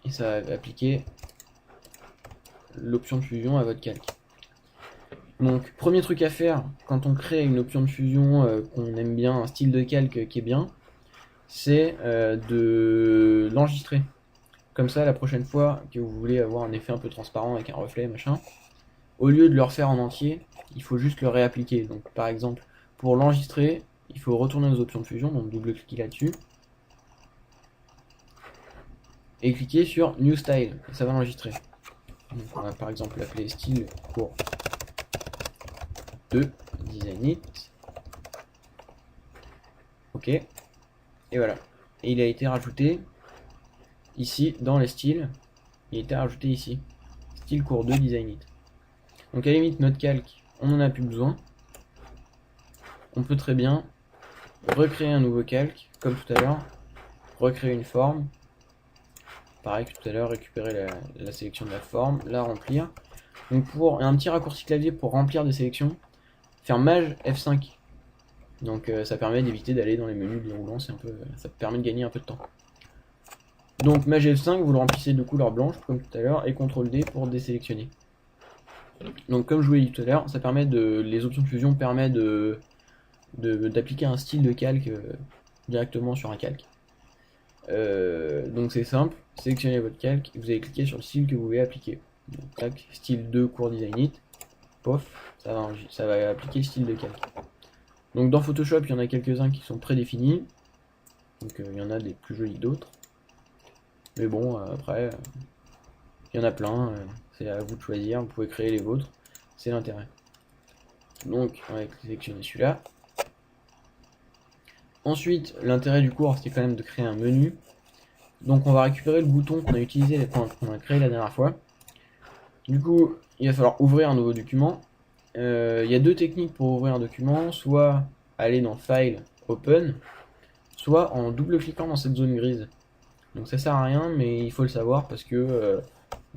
et ça va appliquer l'option de fusion à votre calque. Donc premier truc à faire quand on crée une option de fusion qu'on aime bien, un style de calque qui est bien, c'est de l'enregistrer. Comme ça, la prochaine fois que vous voulez avoir un effet un peu transparent avec un reflet, machin, au lieu de le refaire en entier, il faut juste le réappliquer. Donc par exemple, pour l'enregistrer, il faut retourner aux options de fusion, donc double-cliquer là-dessus, et cliquer sur New Style, et ça va l'enregistrer. Donc on va par exemple l'appeler style cours 2, design it. Ok, et voilà. Et il a été rajouté ici dans les styles, il a été rajouté ici, style cours 2, design it. Donc à la limite, notre calque, on n'en a plus besoin. On peut très bien recréer un nouveau calque, comme tout à l'heure, recréer une forme. Pareil que tout à l'heure, récupérer la sélection de la forme, la remplir. Donc pour un petit raccourci clavier pour remplir des sélections, faire Maj F5. Donc ça permet d'éviter d'aller dans les menus déroulants, ça permet de gagner un peu de temps. Donc Maj F5, vous le remplissez de couleur blanche, comme tout à l'heure, et CTRL D pour désélectionner. Donc comme je vous l'ai dit tout à l'heure, ça permet les options de fusion permettent d'appliquer un style de calque directement sur un calque. Donc c'est simple, sélectionnez votre calque et vous allez cliquer sur le style que vous voulez appliquer. Donc, tac, style 2 cours design it, pof, ça va appliquer le style de calque. Donc dans Photoshop, il y en a quelques-uns qui sont prédéfinis, donc il y en a des plus jolis que d'autres. Mais bon, après, il y en a plein, c'est à vous de choisir, vous pouvez créer les vôtres, c'est l'intérêt. Donc on va sélectionner celui-là. Ensuite, l'intérêt du cours, c'est quand même de créer un menu. Donc on va récupérer le bouton qu'on a utilisé, qu'on a créé la dernière fois. Du coup, il va falloir ouvrir un nouveau document. Il y a deux techniques pour ouvrir un document, soit aller dans File, Open, soit en double-cliquant dans cette zone grise. Donc ça sert à rien, mais il faut le savoir parce que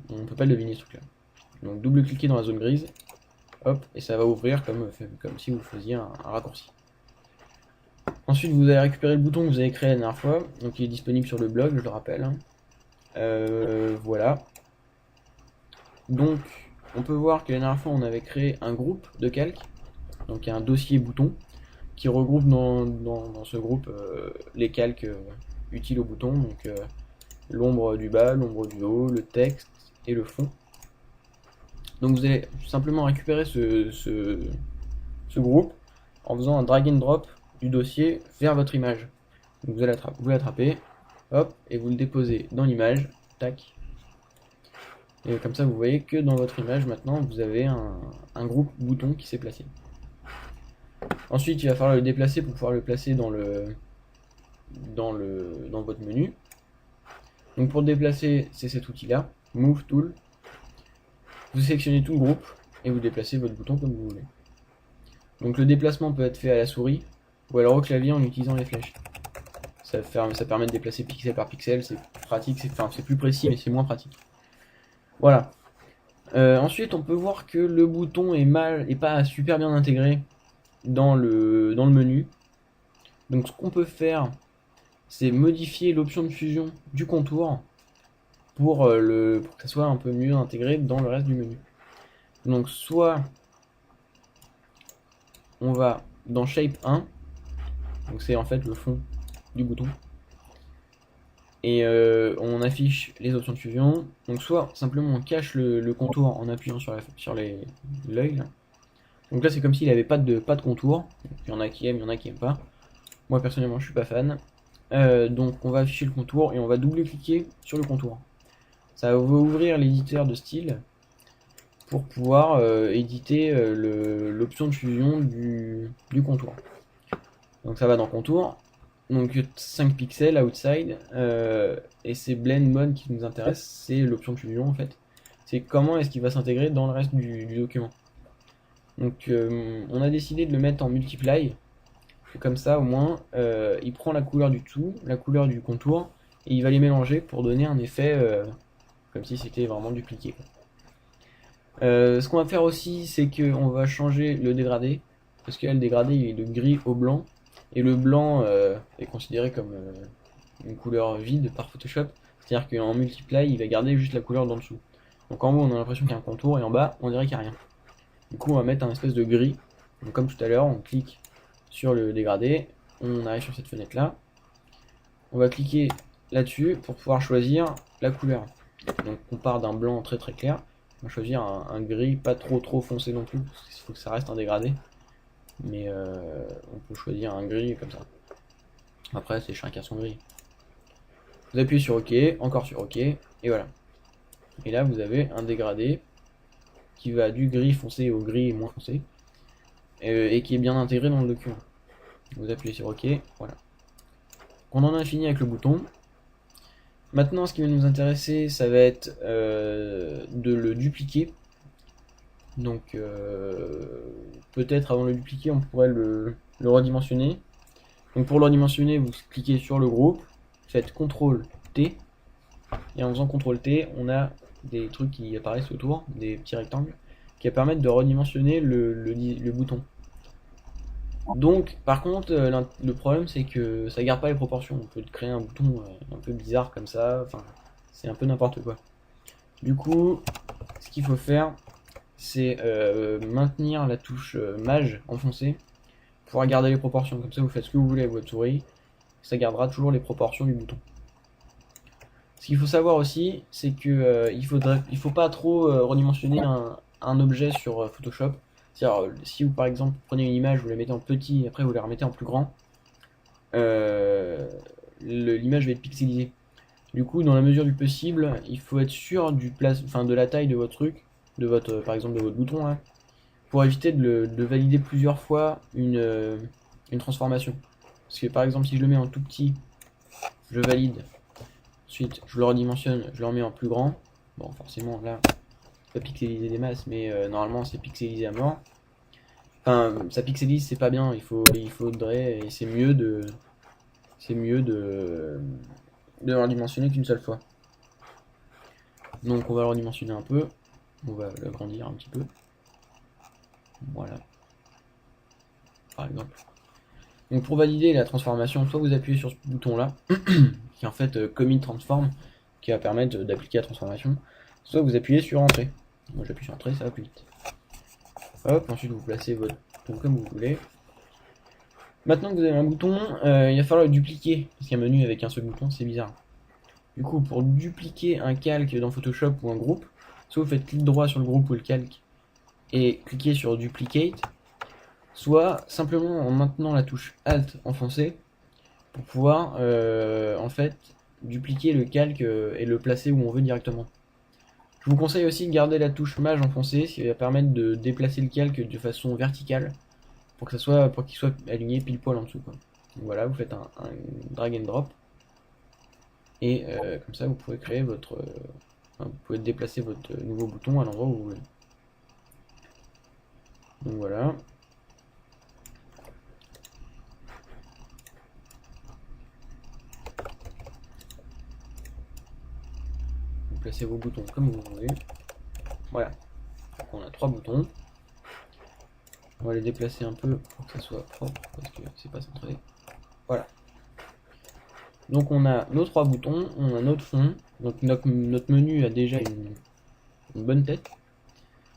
on ne peut pas le deviner ce truc-là. Donc double-cliquez dans la zone grise, hop, et ça va ouvrir comme si vous faisiez un raccourci. Ensuite, vous allez récupérer le bouton que vous avez créé la dernière fois, donc il est disponible sur le blog, je le rappelle. Voilà. Donc, on peut voir que la dernière fois, on avait créé un groupe de calques, donc il y a un dossier bouton, qui regroupe dans ce groupe les calques utiles au bouton, donc l'ombre du bas, l'ombre du haut, le texte et le fond. Donc vous allez simplement récupérer ce groupe en faisant un drag and drop du dossier vers votre image. Donc vous l'attrapez, hop, et vous le déposez dans l'image, tac. Et comme ça vous voyez que dans votre image maintenant vous avez un groupe bouton qui s'est placé. Ensuite il va falloir le déplacer pour pouvoir le placer dans votre menu. Donc pour le déplacer, c'est cet outil là, Move Tool. Vous sélectionnez tout le groupe et vous déplacez votre bouton comme vous voulez. Donc le déplacement peut être fait à la souris ou alors au clavier en utilisant les flèches. Ça permet de déplacer pixel par pixel, c'est pratique, c'est plus précis mais c'est moins pratique. Voilà. Ensuite on peut voir que le bouton est pas super bien intégré dans le menu. Donc ce qu'on peut faire, c'est modifier l'option de fusion du contour pour que ça soit un peu mieux intégré dans le reste du menu. Donc soit on va dans Shape 1, donc c'est en fait le fond du bouton, et on affiche les options de fusion. Donc soit simplement on cache le contour en appuyant sur l'œil. Donc là c'est comme s'il n'avait pas de contour. Il y en a qui aiment, il y en a qui aiment pas. Moi personnellement je suis pas fan. Donc on va afficher le contour et on va double-cliquer sur le contour. Ça va ouvrir l'éditeur de style pour pouvoir éditer l'option de fusion du contour. Donc ça va dans contour, donc 5 pixels outside, et c'est blend mode qui nous intéresse, c'est l'option de fusion en fait. C'est comment est-ce qu'il va s'intégrer dans le reste du document. Donc on a décidé de le mettre en multiply, et comme ça au moins il prend la couleur du tout, la couleur du contour, et il va les mélanger pour donner un effet comme si c'était vraiment dupliqué. Ce qu'on va faire aussi, c'est qu'on va changer le dégradé, parce que là, le dégradé il est de gris au blanc, et le blanc est considéré comme une couleur vide par Photoshop, C'est-à-dire qu'en multiply, il va garder juste la couleur d'en dessous. Donc en haut, on a l'impression qu'il y a un contour, et en bas, on dirait qu'il n'y a rien. Du coup, on va mettre un espèce de gris. Donc comme tout à l'heure, on clique sur le dégradé, on arrive sur cette fenêtre-là. On va cliquer là-dessus pour pouvoir choisir la couleur. Donc on part d'un blanc très très clair. On va choisir un gris pas trop foncé non plus, parce qu'il faut que ça reste un dégradé. Mais on peut choisir un gris comme ça. Après, c'est chacun son gris. Vous appuyez sur OK, encore sur OK, et voilà. Et là, vous avez un dégradé qui va du gris foncé au gris moins foncé, et qui est bien intégré dans le document. Vous appuyez sur OK, voilà. On en a fini avec le bouton. Maintenant, ce qui va nous intéresser, ça va être de le dupliquer. Donc, peut-être avant de le dupliquer, on pourrait le redimensionner. Donc, pour le redimensionner, vous cliquez sur le groupe, faites CTRL T, et en faisant CTRL T, on a des trucs qui apparaissent autour, des petits rectangles, qui permettent de redimensionner le bouton. Donc, par contre, le problème c'est que ça garde pas les proportions. On peut créer un bouton un peu bizarre comme ça, enfin, c'est un peu n'importe quoi. Du coup, ce qu'il faut faire, c'est maintenir la touche Maj enfoncée pour garder les proportions. Comme ça, vous faites ce que vous voulez avec votre souris, ça gardera toujours les proportions du bouton. Ce qu'il faut savoir aussi, c'est que il faut pas trop redimensionner un objet sur Photoshop. C'est-à-dire, si vous par exemple prenez une image, vous la mettez en petit, et après vous la remettez en plus grand, l'image va être pixelisée. Du coup, dans la mesure du possible, il faut être sûr de la taille de votre truc, par exemple de votre bouton là, pour éviter de valider plusieurs fois une transformation. Parce que par exemple, si je le mets en tout petit, je valide. Ensuite, je le redimensionne, je le remets en plus grand. Bon, forcément, là, pas pixeliser des masses, mais normalement, c'est pixelisé à mort. Enfin, ça pixelise, c'est pas bien. Il faudrait, et c'est mieux de le redimensionner qu'une seule fois. Donc, on va le redimensionner un peu. On va l'agrandir un petit peu. Voilà. Par exemple. Donc, pour valider la transformation, soit vous appuyez sur ce bouton-là, qui est en fait Commit Transform, qui va permettre d'appliquer la transformation, soit vous appuyez sur Entrée. Moi j'appuie sur Entrée, ça va plus vite. Hop, ensuite vous placez votre bouton comme vous voulez. Maintenant que vous avez un bouton, il va falloir le dupliquer, parce qu'il y a un menu avec un seul bouton, c'est bizarre. Du coup, pour dupliquer un calque dans Photoshop ou un groupe, soit vous faites clic droit sur le groupe ou le calque et cliquez sur Duplicate, soit simplement en maintenant la touche Alt enfoncée pour pouvoir en fait dupliquer le calque et le placer où on veut directement. Je vous conseille aussi de garder la touche Maj enfoncée, ce qui va permettre de déplacer le calque de façon verticale pour qu'il soit aligné pile poil en dessous, quoi. Donc voilà, vous faites un drag and drop et comme ça vous pouvez créer vous pouvez déplacer votre nouveau bouton à l'endroit où vous voulez. Donc voilà. Vous placez vos boutons comme vous voulez. Voilà. Donc on a 3 boutons. On va les déplacer un peu pour que ça soit propre parce que c'est pas centré. Voilà. Donc on a nos 3 boutons, on a notre fond. Donc notre menu a déjà une bonne tête.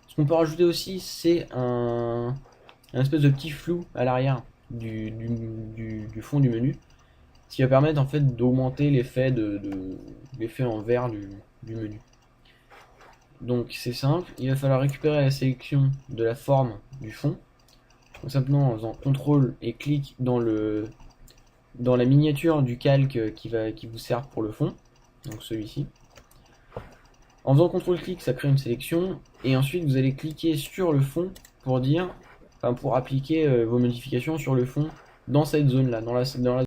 Ce qu'on peut rajouter aussi, c'est un espèce de petit flou à l'arrière du fond du menu, ce qui va permettre en fait d'augmenter l'effet l'effet en vert du menu. Donc c'est simple, il va falloir récupérer la sélection de la forme du fond. Donc simplement en faisant CTRL et clic dans la miniature du calque qui vous sert pour le fond, donc celui-ci. En faisant CTRL-clic, ça crée une sélection, et ensuite vous allez cliquer sur le fond pour appliquer vos modifications sur le fond dans cette zone-là, dans la